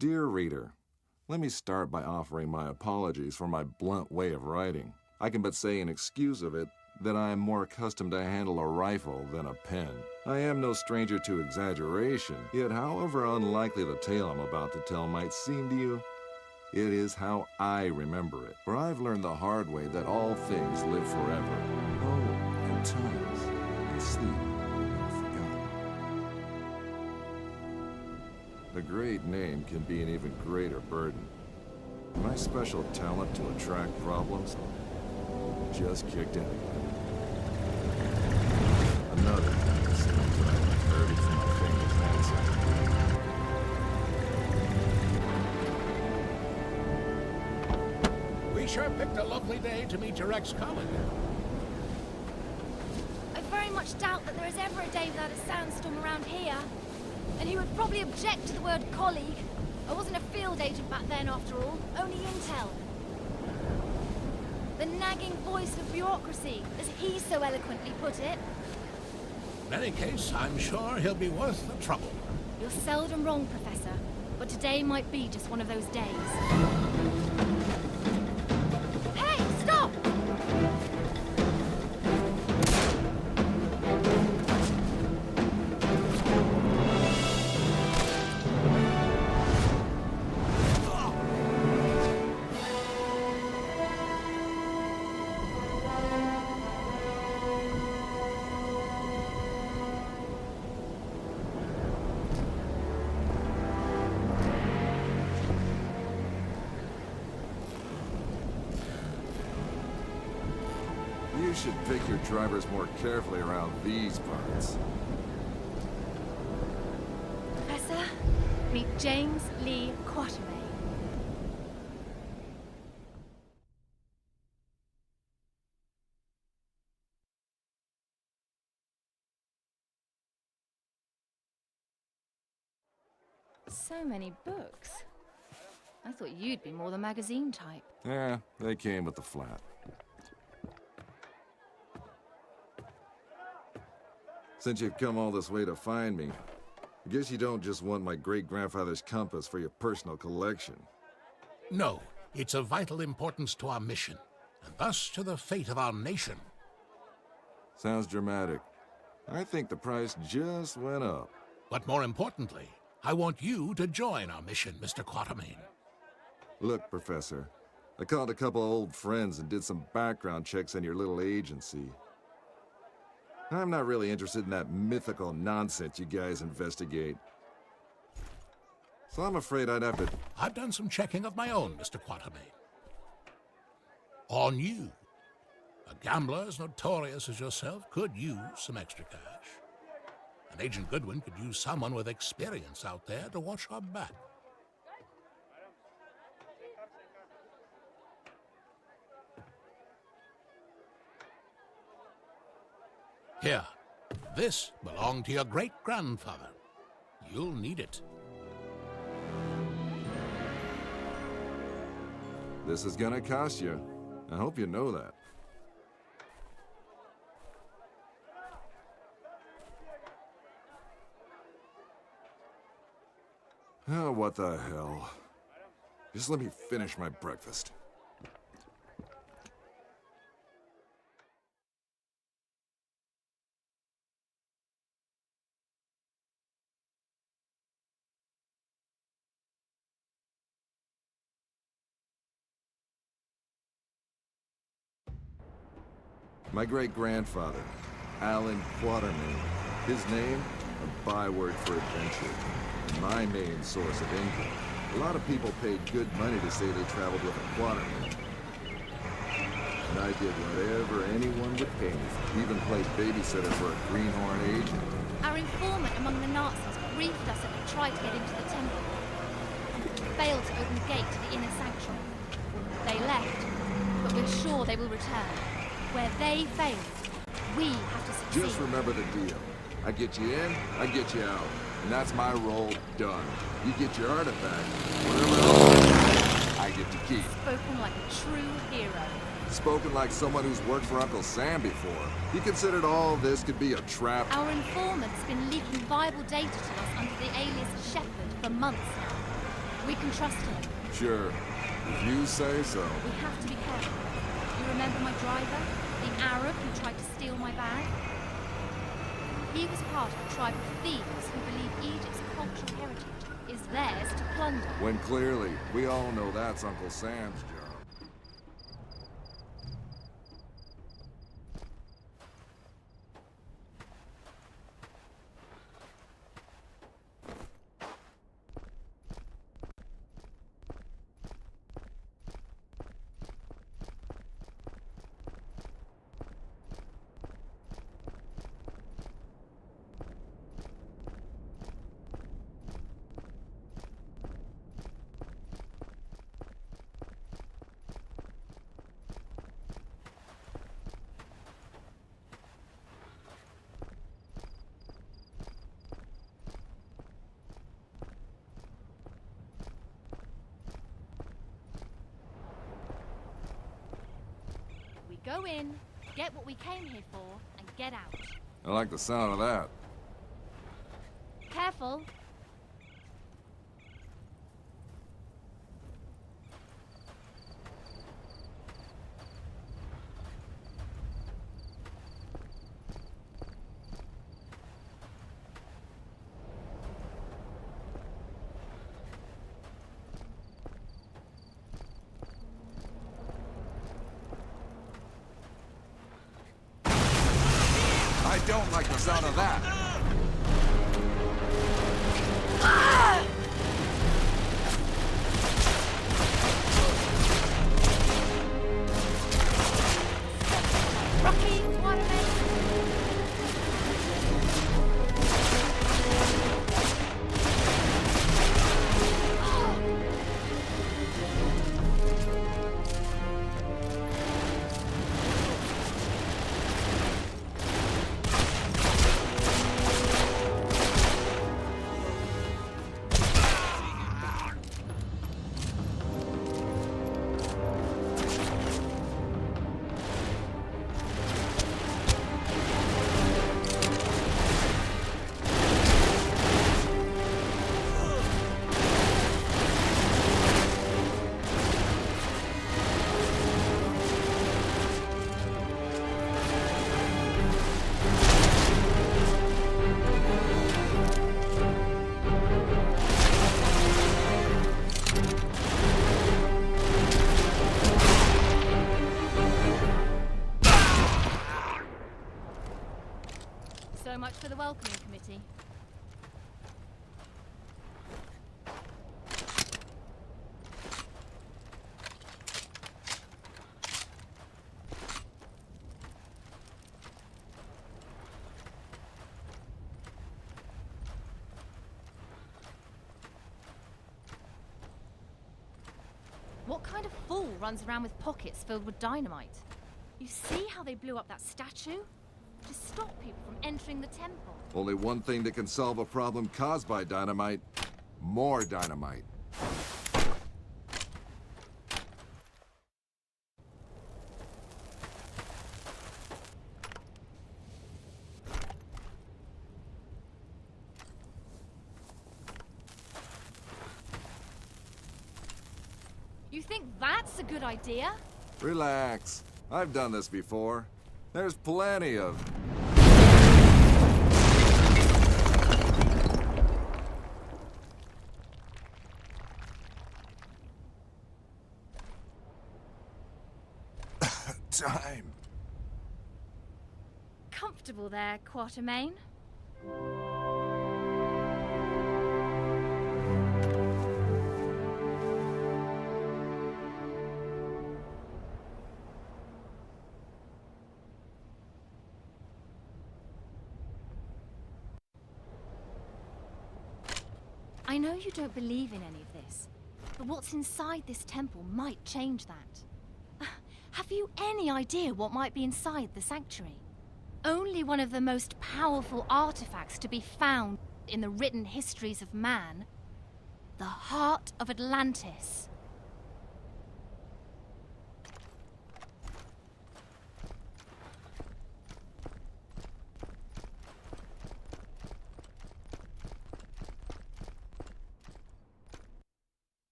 Dear reader, let me start by offering my apologies for my blunt way of writing. I can but say in excuse of it that I am more accustomed to handle a rifle than a pen. I am no stranger to exaggeration, yet however unlikely the tale I'm about to tell might seem to you, it is how I remember it. For I've learned the hard way that all things live forever. Oh, and times, and sleep, and forgotten. A great name can be an even greater burden. My special talent to attract problems just kicked in again. Another thing that seems that I've inherited from my famous ancestors. We sure picked a lovely day to meet your ex-colleague. I very much doubt that there is ever a day without a sandstorm around here. And he would probably object to the word colleague. I wasn't a field agent back then, after all. Only intel. The nagging voice of bureaucracy, as he so eloquently put it. In any case, I'm sure he'll be worth the trouble. You're seldom wrong, Professor. But today might be just one of those days. Hey, stop! You should pick your drivers more carefully around these parts. Professor, meet James Lee Quatermain. So many books. I thought you'd be more the magazine type. Yeah, they came with the flat. Since you've come all this way to find me, I guess you don't just want my great-grandfather's compass for your personal collection. No, it's of vital importance to our mission, and thus to the fate of our nation. Sounds dramatic. I think the price just went up. But more importantly, I want you to join our mission, Mr. Quatermain. Look, Professor, I called a couple old friends and did some background checks on your little agency. I'm not really interested in that mythical nonsense you guys investigate. So I'm afraid I'd have to... I've done some checking of my own, Mr. Quatermain. On you. A gambler as notorious as yourself could use some extra cash. And Agent Goodwin could use someone with experience out there to watch our back. Here, this belonged to your great-grandfather. You'll need it. This is gonna cost you. I hope you know that. Oh, what the hell. Just let me finish my breakfast. My great-grandfather, Alan Quatermain. His name, a byword for adventure. And my main source of income. A lot of people paid good money to say they traveled with a Quatermain. And I did whatever anyone would pay me. Even played babysitter for a greenhorn agent. Our informant among the Nazis briefed us that they tried to get into the temple. Failed to open the gate to the inner sanctuary. They left, but we're sure they will return. Where they failed, we have to succeed. Just remember the deal. I get you in, I get you out. And that's my role done. You get your artifact, whatever else I get to keep. Spoken like a true hero. Spoken like someone who's worked for Uncle Sam before. He considered all this could be a trap. Our informant's been leaking viable data to us under the alias Shepherd for months now. We can trust him. Sure, if you say so. We have to be careful. You remember my driver? The Arab who tried to steal my bag? He was part of a tribe of thieves who believe Egypt's cultural heritage is theirs to plunder. When clearly, we all know that's Uncle Sam's job. We go in, get what we came here for, and get out. I like the sound of that. Careful. I don't like the sound of that. Rocky, waterman. So much for the welcoming committee. What kind of fool runs around with pockets filled with dynamite? You see how they blew up that statue? To stop people from entering the temple. Only one thing that can solve a problem caused by dynamite. More dynamite. You think that's a good idea? Relax. I've done this before. There's plenty of... time. Comfortable there, Quatermain? I know you don't believe in any of this, but what's inside this temple might change that. Have you any idea what might be inside the sanctuary? Only one of the most powerful artifacts to be found in the written histories of man. The heart of Atlantis.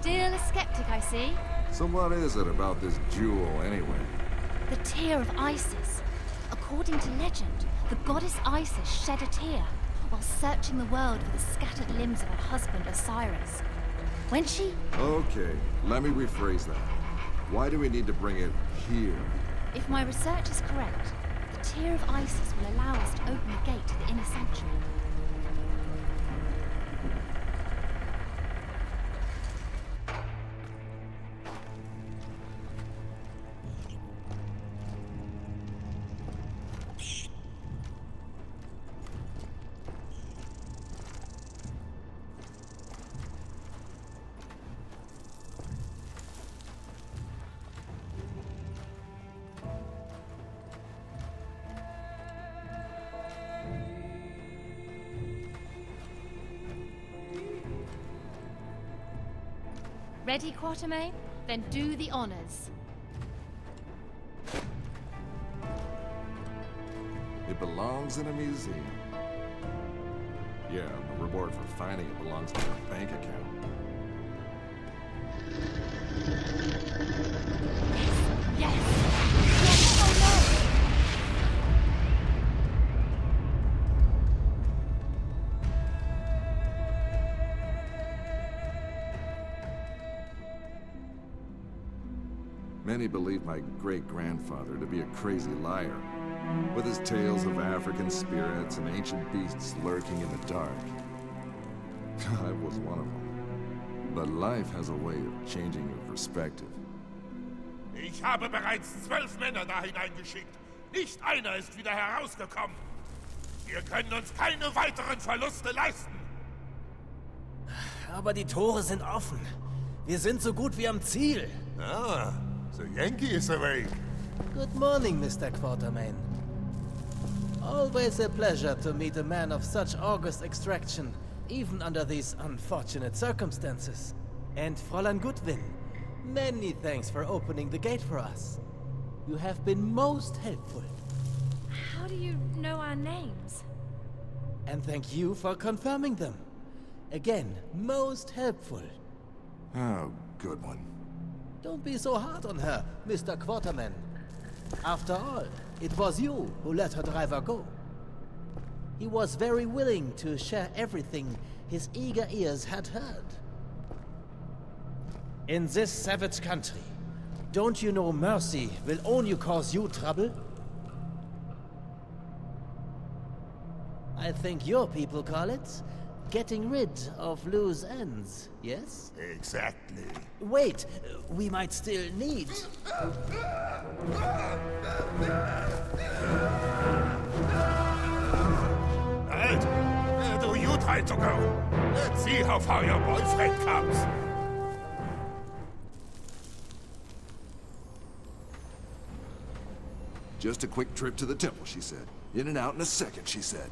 Still a skeptic, I see. So what is it about this jewel, anyway? The tear of Isis. According to legend, the goddess Isis shed a tear while searching the world for the scattered limbs of her husband Osiris. When she... Okay, let me rephrase that. Why do we need to bring it here? If my research is correct, the tear of Isis will allow us to open the gate to the inner sanctuary. Ready, Quatermain? Then do the honors. It belongs in a museum. Yeah, the reward for finding it belongs to your bank account. Yes! Yes! Oh no! Many believe my great-grandfather to be a crazy liar, with his tales of African spirits and ancient beasts lurking in the dark. I was one of them. But life has a way of changing your perspective. Ich habe bereits 12 Männer da hineingeschickt. Nicht einer ist wieder herausgekommen. Wir können uns keine weiteren Verluste leisten. Aber die Tore sind offen. Wir sind so gut wie am Ziel. Ah, the Yankee is awake. Good morning, Mr. Quatermain. Always a pleasure to meet a man of such august extraction, even under these unfortunate circumstances. And Fräulein Goodwin, many thanks for opening the gate for us. You have been most helpful. How do you know our names? And thank you for confirming them. Again, most helpful. Oh, good one. Don't be so hard on her, Mr. Quatermain. After all, it was you who let her driver go. He was very willing to share everything his eager ears had heard. In this savage country, don't you know mercy will only cause you trouble? I think your people call it getting rid of loose ends, yes? Exactly. Wait, we might still need... Halt! Where do you try to go? Let's see how far your boyfriend comes. Just a quick trip to the temple, she said. In and out in a second, she said.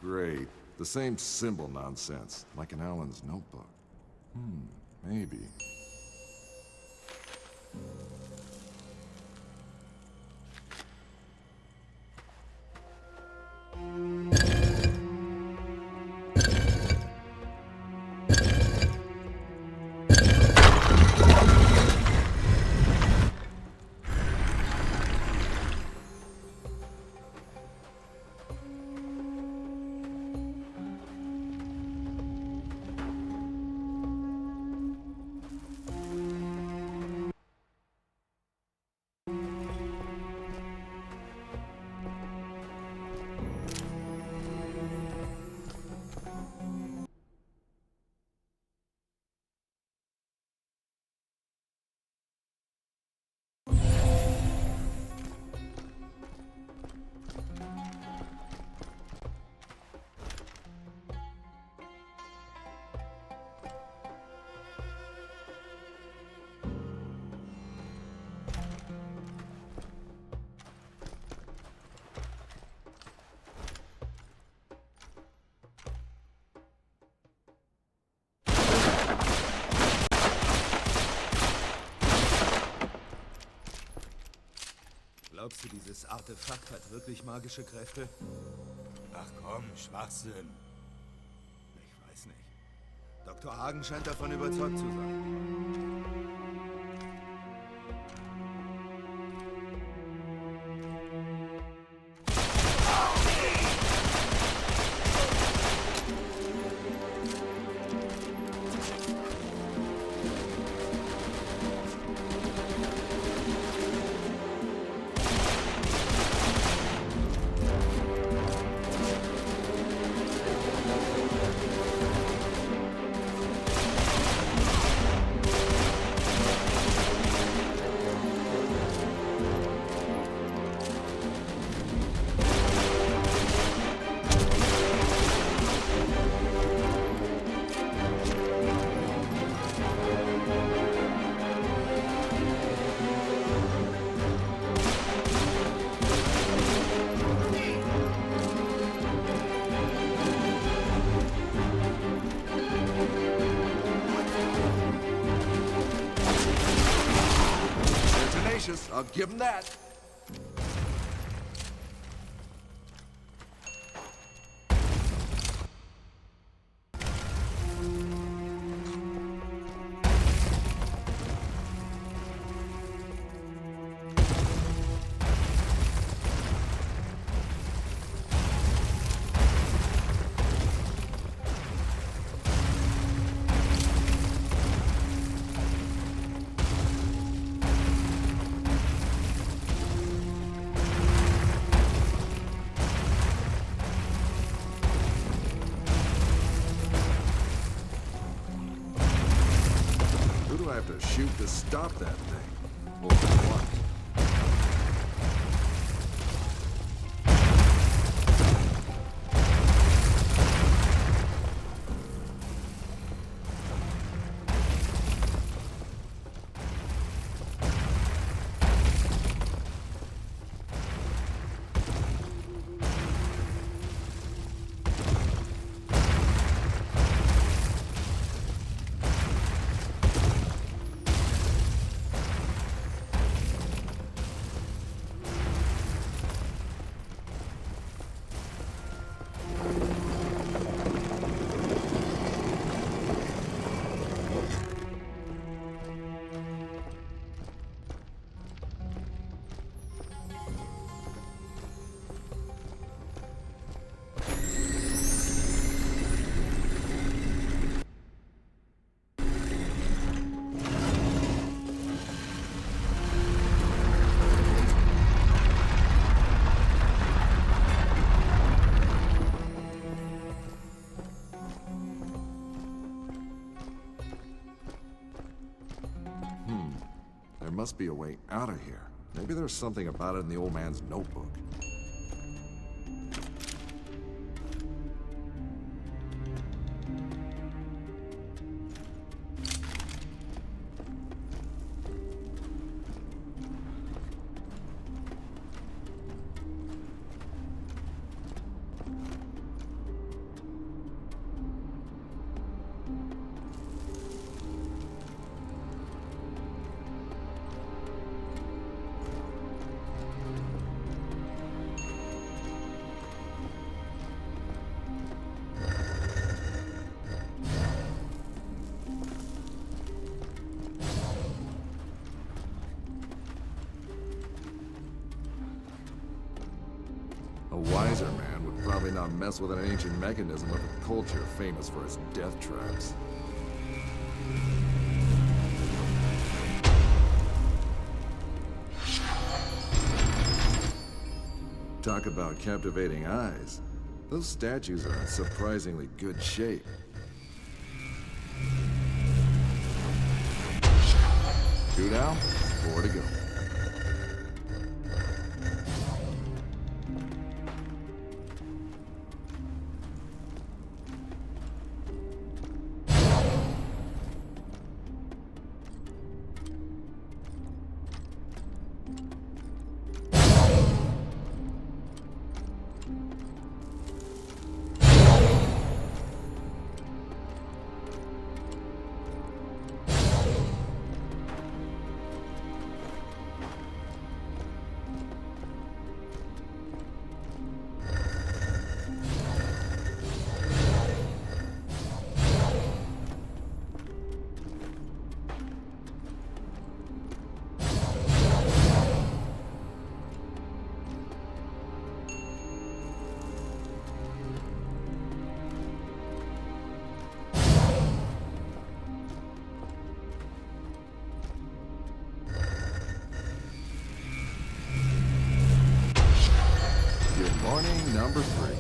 Great. The same symbol nonsense, like in Alan's notebook. Maybe. Glaubst du, dieses Artefakt hat wirklich magische Kräfte? Ach komm, Schwachsinn. Ich weiß nicht. Dr. Hagen scheint davon überzeugt zu sein. I'll give him that. Who do I have to shoot to stop that thing? Or what? There must be a way out of here. Maybe there's something about it in the old man's notebook. A wiser man would probably not mess with an ancient mechanism of a culture famous for its death traps. Talk about captivating eyes. Those statues are in surprisingly good shape. 2 down, 4 to go. number 3.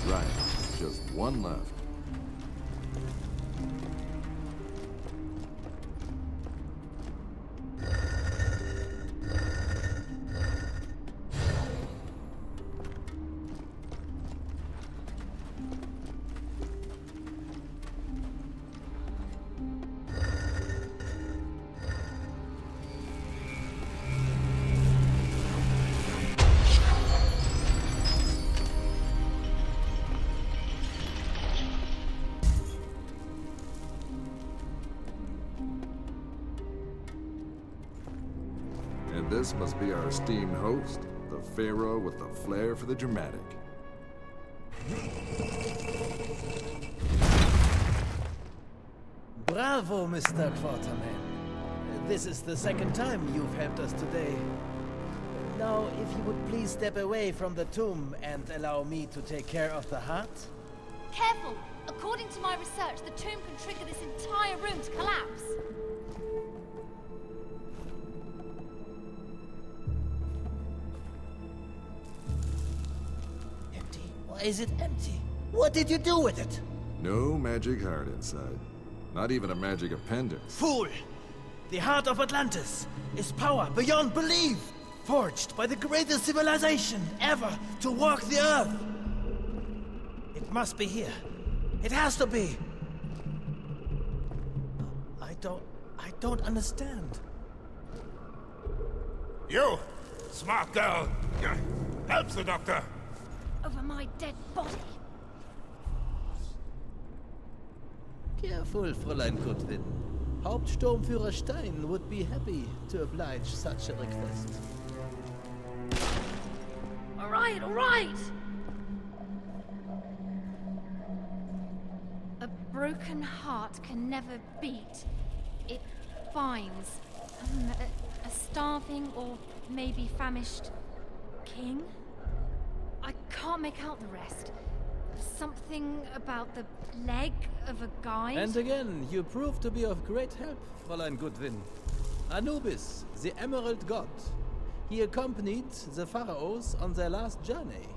Right, just one left. And this must be our esteemed host, the Pharaoh with the flair for the dramatic. Bravo, Mr. Quarterman. This is the second time you've helped us today. Now, if you would please step away from the tomb and allow me to take care of the heart. Careful! According to my research, the tomb can trigger this entire room to collapse. Empty? Why is it empty? What did you do with it? No magic heart inside. Not even a magic appendix. Fool! The heart of Atlantis is power beyond belief, forged by the greatest civilization ever to walk the earth. It must be here. It has to be. I don't understand. You, smart girl. Help the doctor. Over my dead body. Careful, Fräulein Goodwin. Hauptsturmführer Stein would be happy to oblige such a request. All right, all right! A broken heart can never beat. It binds. A starving or maybe famished king? I can't make out the rest. Something about the leg of a guide? And again, you prove to be of great help, Fräulein Goodwin. Anubis, the Emerald God. He accompanied the pharaohs on their last journey.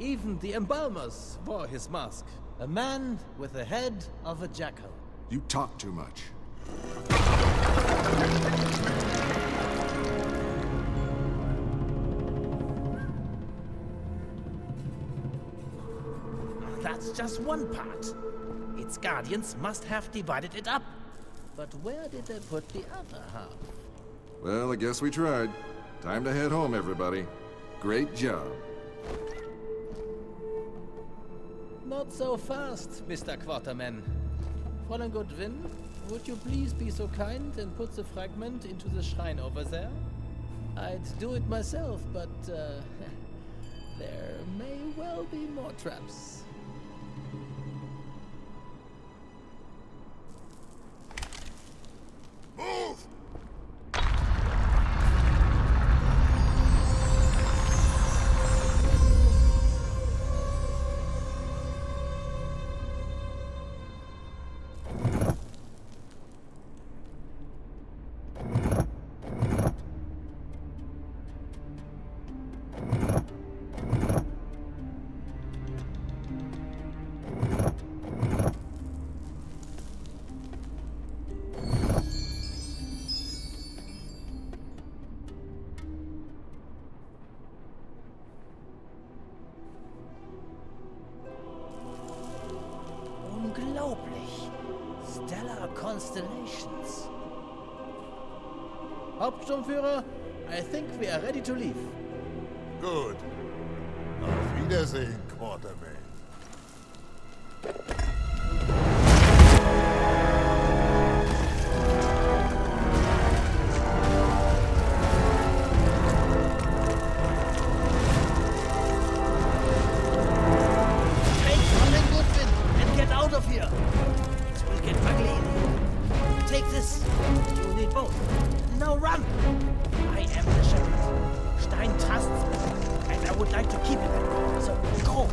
Even the embalmers wore his mask. A man with the head of a jackal. You talk too much. That's just one part. Its guardians must have divided it up. But where did they put the other half? Well, I guess we tried. Time to head home, everybody. Great job. Not so fast, Mr. Quarterman. Fräulein Goodwin, would you please be so kind and put the fragment into the shrine over there? I'd do it myself, but there may well be more traps. Move! constellations. Hauptsturmführer, I think we are ready to leave. Gut. Auf Wiedersehen, Quartermain. Take Fräulein Goodwin and get out of here. It will get ugly in here. Take this. You need both. Now run. I am the shepherd. Stein trusts me, and I would like to keep it that way. So go.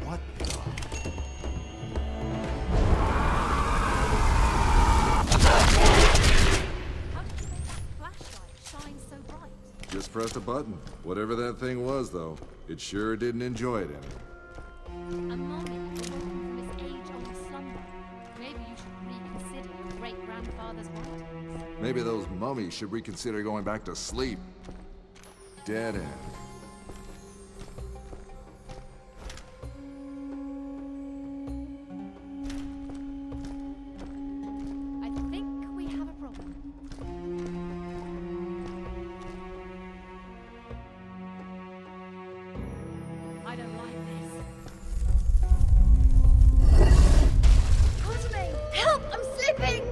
What the? How did you make that flashlight shine so bright? Just pressed a button. Whatever that thing was, though, it sure didn't enjoy it any. A mummy awoken from its age-old slumber. Maybe you should reconsider your great-grandfather's writings. Maybe those mummies should reconsider going back to sleep. Dead end. I think we have a problem. I don't like this. Quartermain, help! I'm slipping!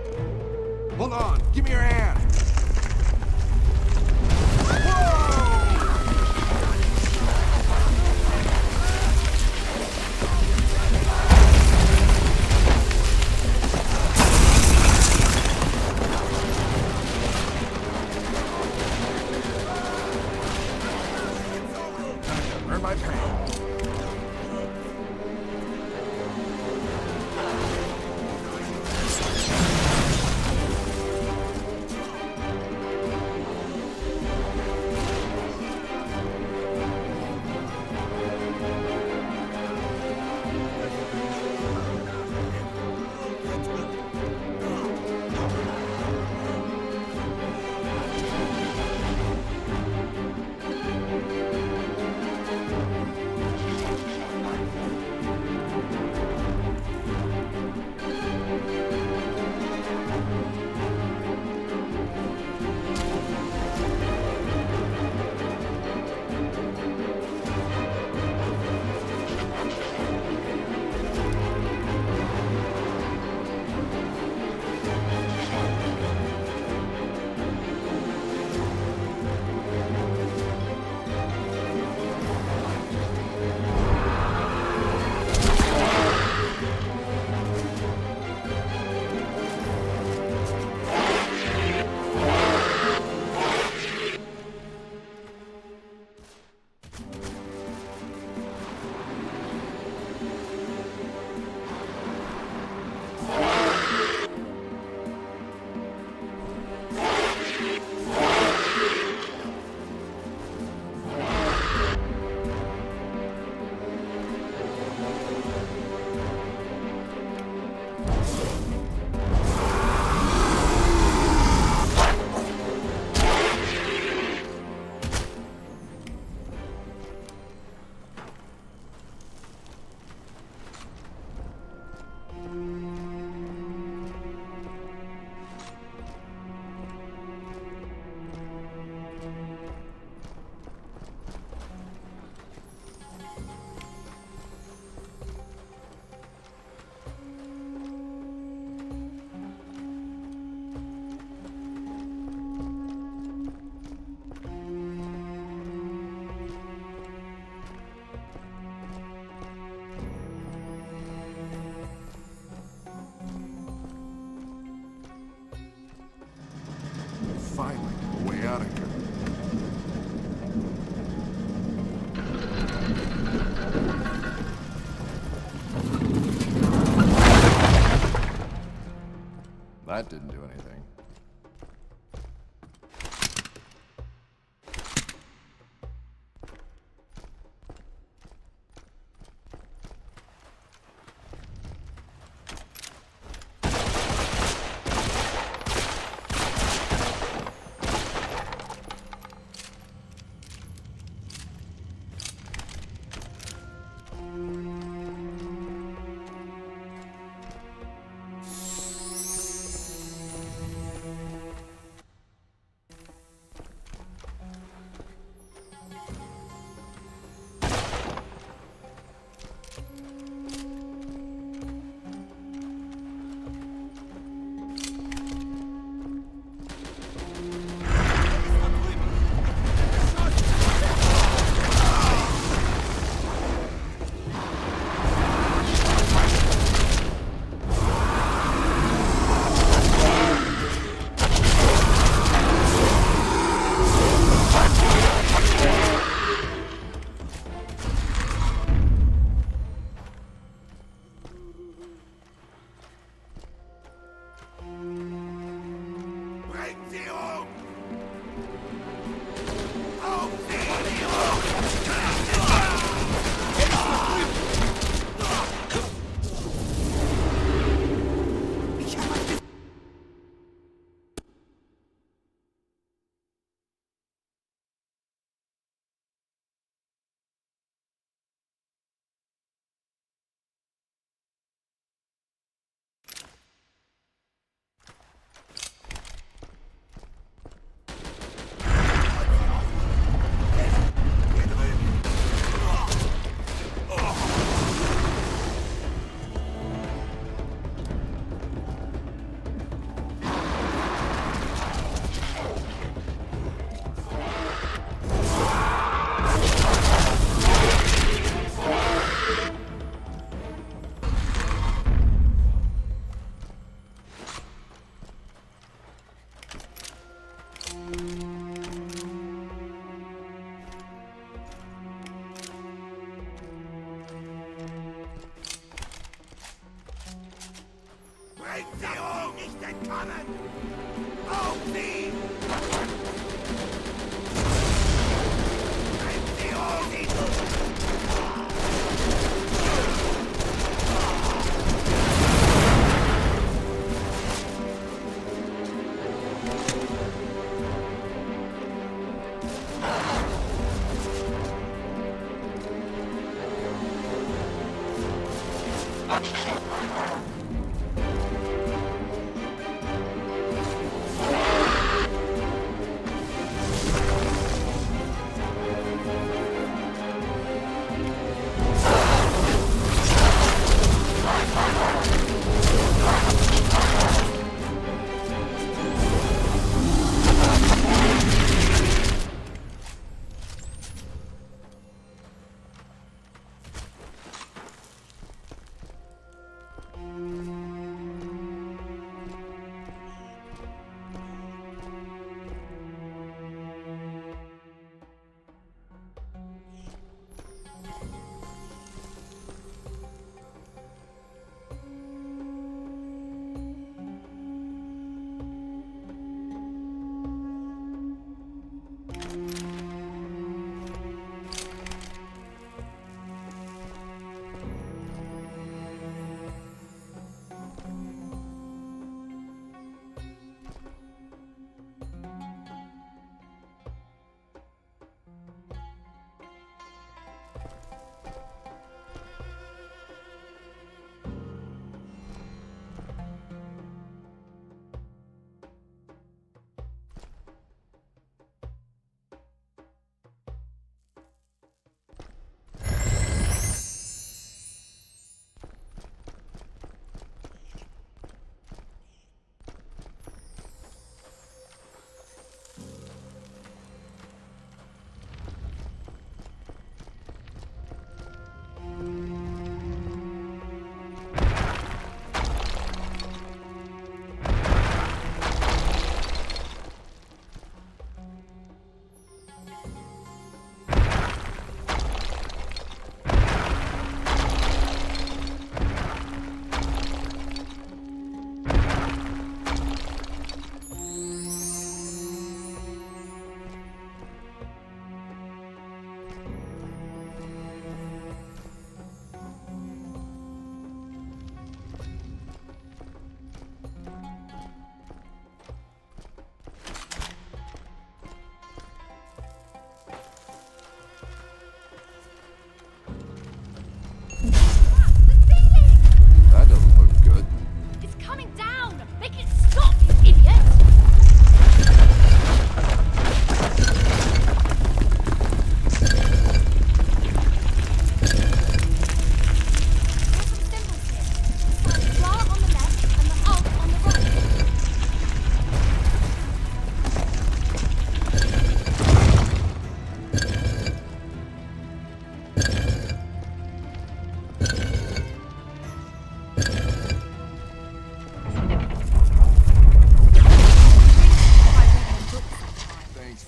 Hold on! Give me your hand! Earn my pay. Finally, a way out of here. That didn't do anything.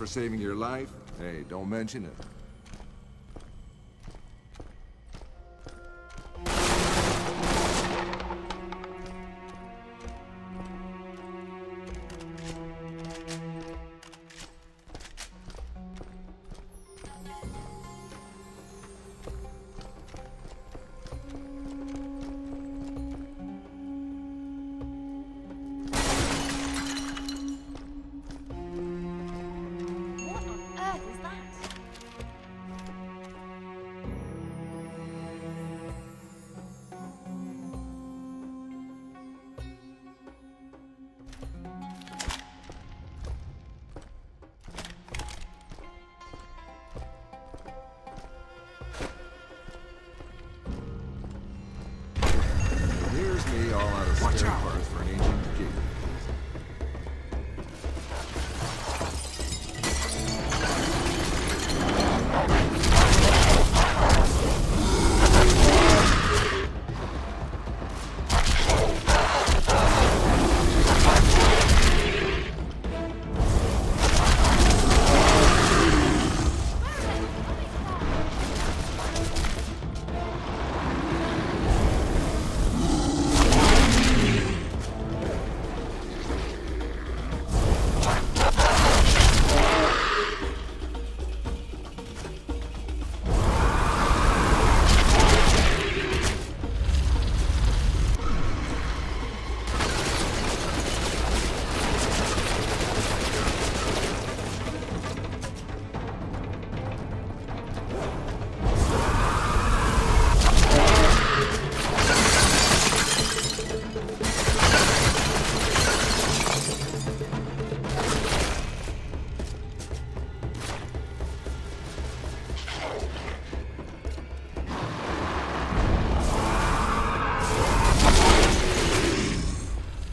for saving your life? Hey, don't mention it.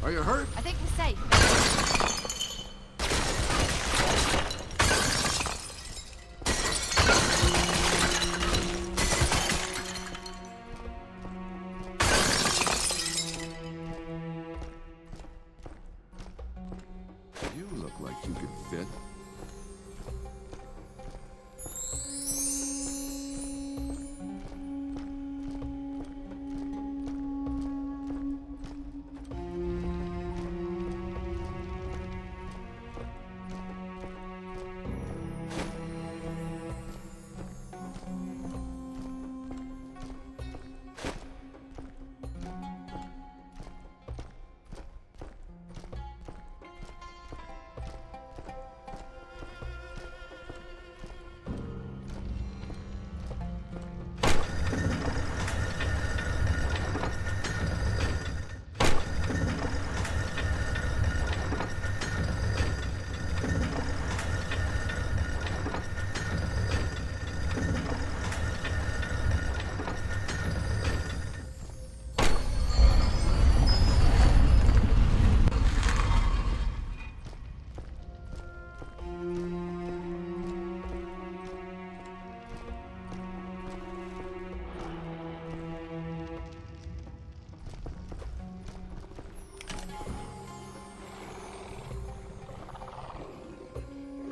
Are you hurt? I think we're safe. You look like you could fit.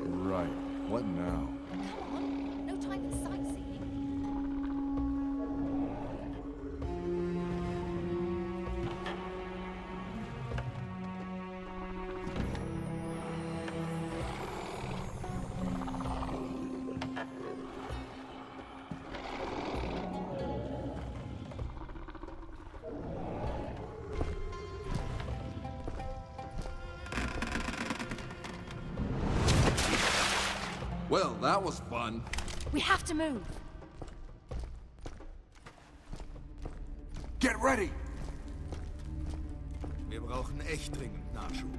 Right. What now? Come on, no time for sightseeing. Well, that was fun. We have to move. Get ready! Wir brauchen echt dringend Nachschub.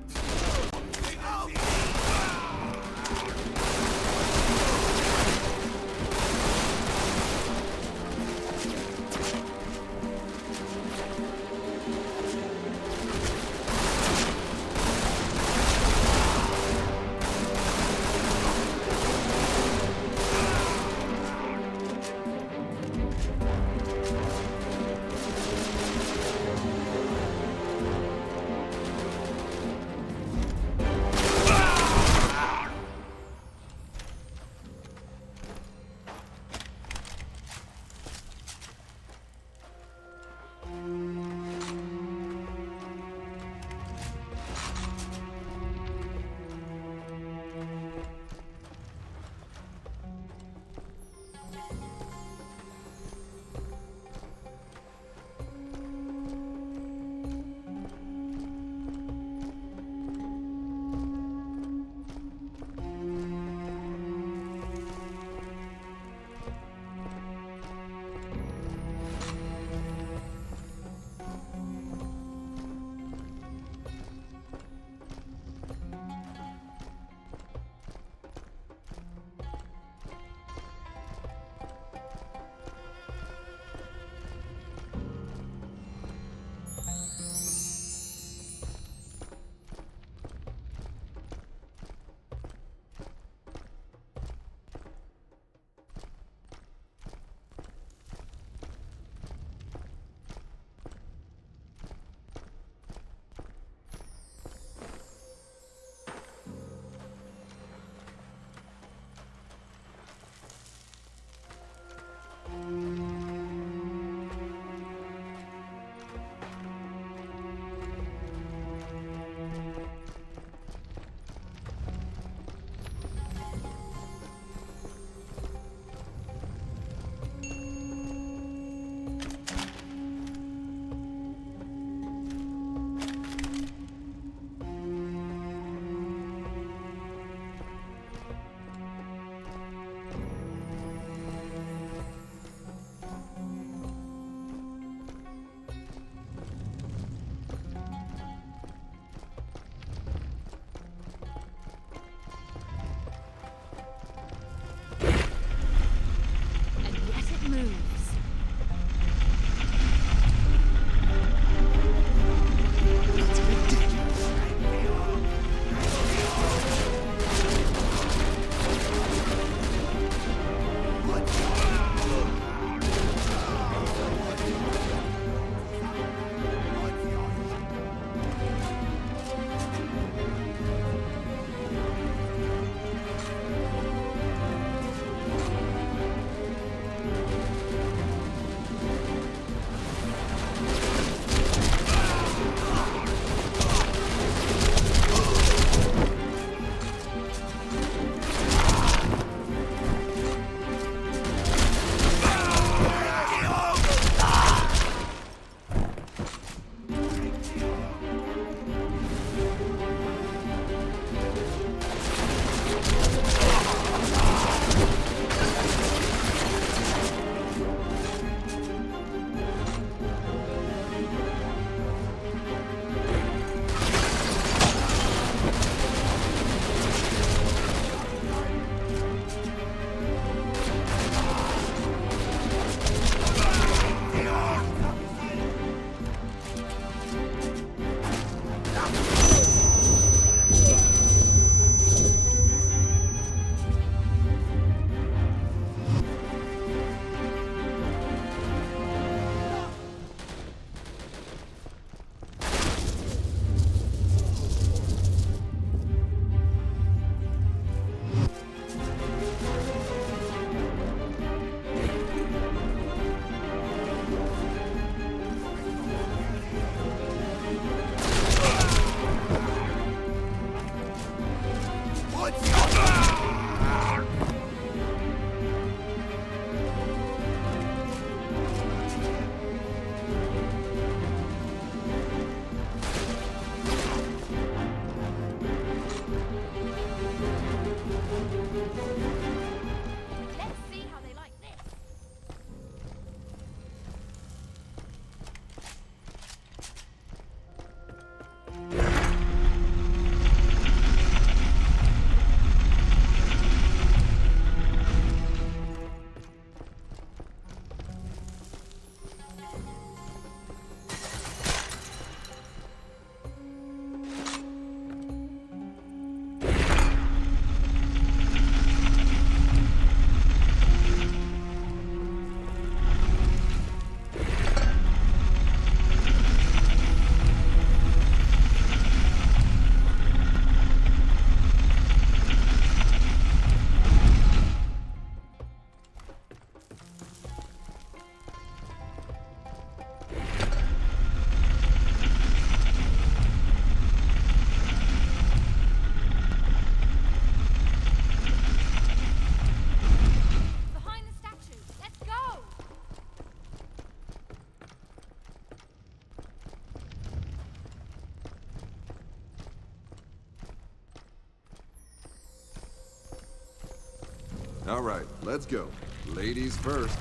All right, let's go. Ladies first.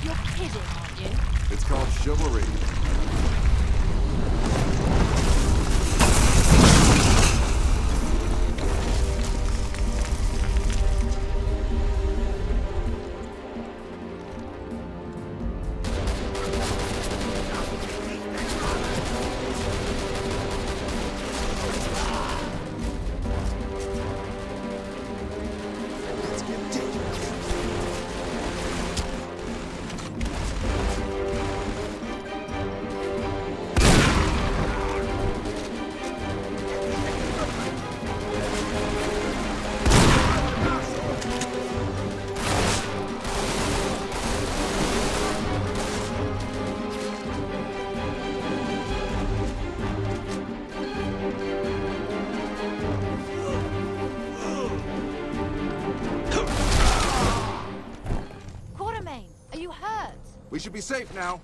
You're kidding, aren't you? It's called chivalry. Quartermain, are you hurt? We should be safe now.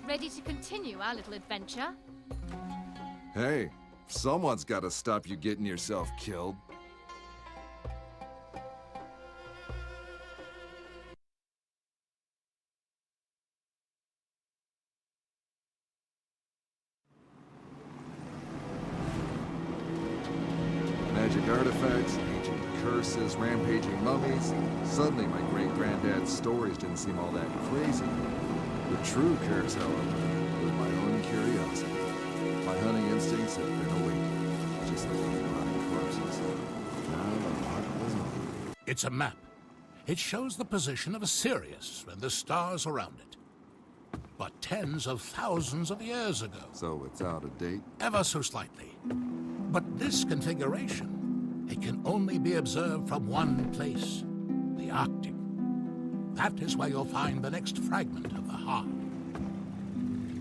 Ready to continue our little adventure? Hey, someone's got to stop you getting yourself killed. Magic artifacts, ancient curses, rampaging mummies. Suddenly my great-granddad's stories didn't seem all that crazy. The true curse, however, was my own curiosity. My hunting instincts have been awakened, just like these rotting corpses. Now the hunt was over. It's a map. It shows the position of Sirius and the stars around it. But tens of thousands of years ago. So it's out of date? Ever so slightly. But this configuration, it can only be observed from one place. the Arctic. That is where you'll find the next fragment of the heart.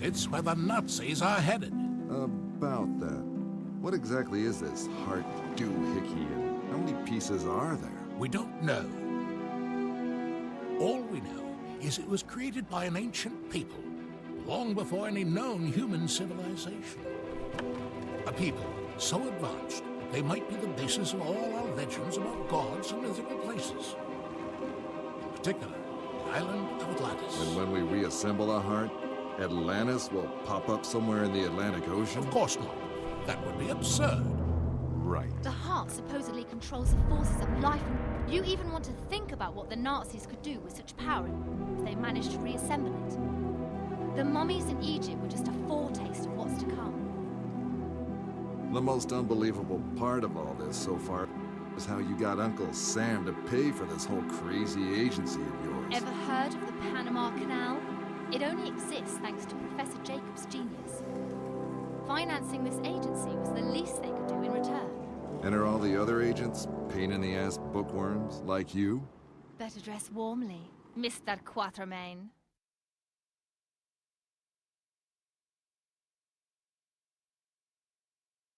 It's where the Nazis are headed. About that. What exactly is this heart doohickey, and how many pieces are there? We don't know. All we know is it was created by an ancient people, long before any known human civilization. A people so advanced that they might be the basis of all our legends about gods and mythical places. In particular, the island of Atlantis. And when we reassemble a heart, Atlantis will pop up somewhere in the Atlantic Ocean? Of course not. That would be absurd. Right. The heart supposedly controls the forces of life. You even want to think about what the Nazis could do with such power if they managed to reassemble it. The mummies in Egypt were just a foretaste of what's to come. The most unbelievable part of all this so far is how you got Uncle Sam to pay for this whole crazy agency of yours. Ever heard of the Panama Canal? It only exists thanks to Professor Jacob's genius. Financing this agency was the least they could do in return. And are all the other agents pain-in-the-ass bookworms like you? Better dress warmly, Mr. Quatermain.